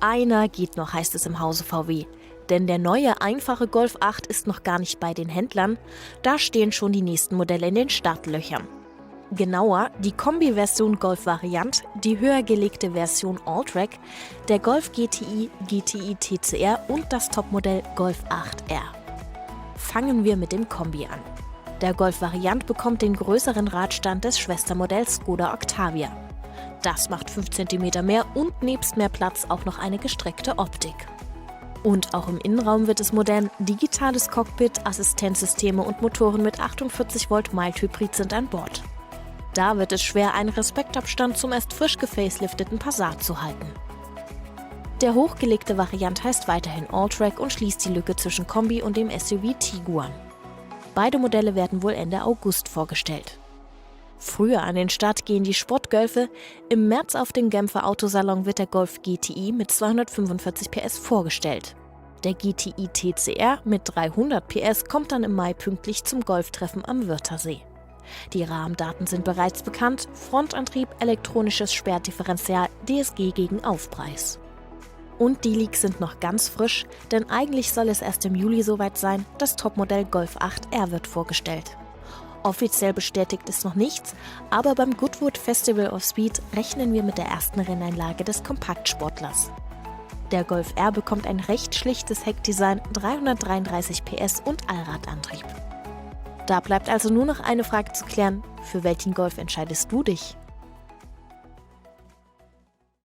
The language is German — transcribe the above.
Einer geht noch, heißt es im Hause VW. Denn der neue, einfache Golf 8 ist noch gar nicht bei den Händlern. Da stehen schon die nächsten Modelle in den Startlöchern. Genauer, die Kombi-Version Golf Variant, die höher gelegte Version Alltrack, der Golf GTI, GTI TCR und das Topmodell Golf 8R. Fangen wir mit dem Kombi an. Der Golf Variant bekommt den größeren Radstand des Schwestermodells Skoda Octavia. Das macht 5 cm mehr und nebst mehr Platz auch noch eine gestreckte Optik. Und auch im Innenraum wird es modern. Digitales Cockpit, Assistenzsysteme und Motoren mit 48 Volt Mild-Hybrid sind an Bord. Da wird es schwer, einen Respektabstand zum erst frisch gefacelifteten Passat zu halten. Der hochgelegte Variant heißt weiterhin Alltrack und schließt die Lücke zwischen Kombi und dem SUV Tiguan. Beide Modelle werden wohl Ende August vorgestellt. Früher an den Start gehen die Sportgölfe. Im März auf dem Genfer Autosalon wird der Golf GTI mit 245 PS vorgestellt. Der GTI TCR mit 300 PS kommt dann im Mai pünktlich zum Golftreffen am Wörthersee. Die Rahmendaten sind bereits bekannt: Frontantrieb, elektronisches Sperrdifferential, DSG gegen Aufpreis. Und die Leaks sind noch ganz frisch, denn eigentlich soll es erst im Juli soweit sein. Das Topmodell Golf 8R wird vorgestellt. Offiziell bestätigt ist noch nichts, aber beim Goodwood Festival of Speed rechnen wir mit der ersten Renneinlage des Kompaktsportlers. Der Golf R bekommt ein recht schlichtes Heckdesign, 333 PS und Allradantrieb. Da bleibt also nur noch eine Frage zu klären: Für welchen Golf entscheidest du dich?